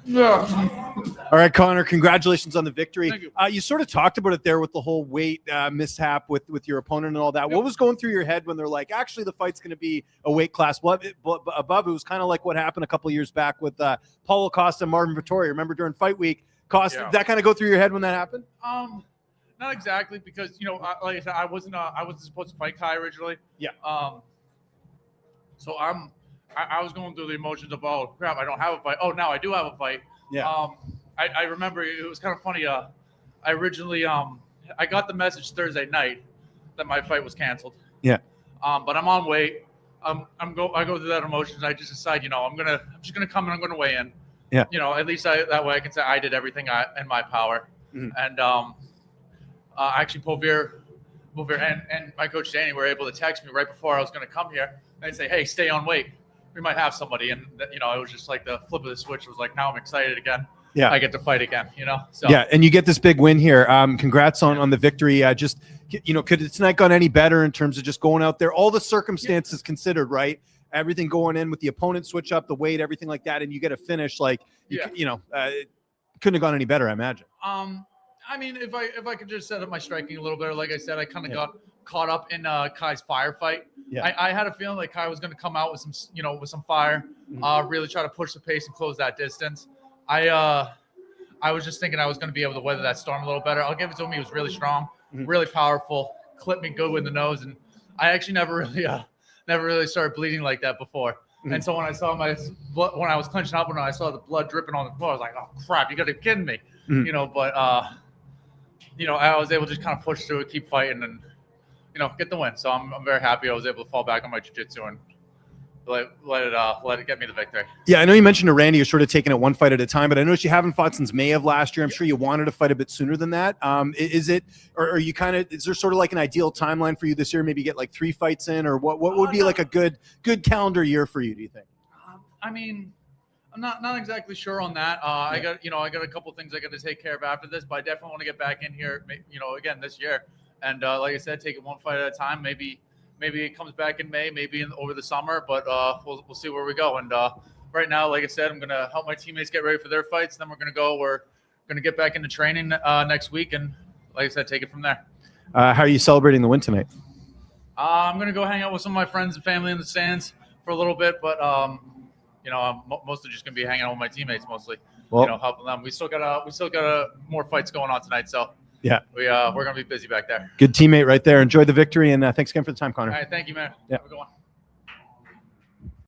Yeah. All right, Connor, congratulations on the victory. Thank you. You sort of talked about it there with the whole weight mishap with your opponent and all that. Yep. What was going through your head when they're like, actually, the fight's going to be a weight class above? It was kind of like what happened a couple of years back with Paulo Costa and Marvin Vittori. Remember during fight week, Costa, Yeah. did that kind of go through your head when that happened? Not exactly, because like I said, I wasn't supposed to fight Kye originally. Yeah. So I was going through the emotions of, oh crap, I don't have a fight. Oh, now I do have a fight. Yeah. I remember it was kind of funny. I originally I got the message Thursday night that my fight was canceled. Yeah. But I'm on weight. I go through that emotions. I just decide, I'm just gonna come and I'm gonna weigh in. Yeah. At least that way I can say I did everything in my power. Mhm. And actually, Povir and my coach Danny were able to text me right before I was going to come here. And they say, "Hey, stay on weight. We might have somebody." And it was just like the flip of the switch. It was like, now I'm excited again. Yeah. I get to fight again. So yeah, and you get this big win here. Congrats on the victory. Could tonight gone any better in terms of just going out there, all the circumstances considered, right? Everything going in with the opponent switch up, the weight, everything like that, and you get a finish it couldn't have gone any better, I imagine. I mean, if I could just set up my striking a little better, like I said, I kind of got caught up in Kye's firefight. Yeah. I had a feeling like Kye was going to come out with some fire, really try to push the pace and close that distance. I was just thinking I was going to be able to weather that storm a little better. I'll give it to him. He was really strong, really powerful, clipped me good in the nose, and I actually never really started bleeding like that before. And so when I saw when I was clenching up, when I saw the blood dripping on the floor, I was like, "Oh crap, you got to be kidding me!" But I was able to just kind of push through it, keep fighting, and get the win. So I'm very happy I was able to fall back on my jiu-jitsu and let it get me the victory. Yeah, I know you mentioned to Randy you're sort of taking it one fight at a time, but I noticed you haven't fought since May of last year. I'm sure you wanted to fight a bit sooner than that. Is there sort of like an ideal timeline for you this year? Maybe get like 3 fights in, or what would be like a good calendar year for you, do you think? I mean, I'm not exactly sure on that. I got a couple of things I got to take care of after this, but I definitely want to get back in here, again this year. And like I said, take it one fight at a time. Maybe it comes back in May, maybe over the summer, but we'll see where we go. And right now, like I said, I'm gonna help my teammates get ready for their fights. Then we're gonna get back into training next week, and like I said, take it from there. How are you celebrating the win tonight? I'm gonna go hang out with some of my friends and family in the stands for a little bit, but I'm mostly just gonna be hanging out with my teammates, mostly. Well, helping them. We still got more fights going on tonight, so yeah, we're gonna be busy back there. Good teammate right there. Enjoy the victory, and thanks again for the time, Connor. All right, thank you, man. Yeah. Have a good one.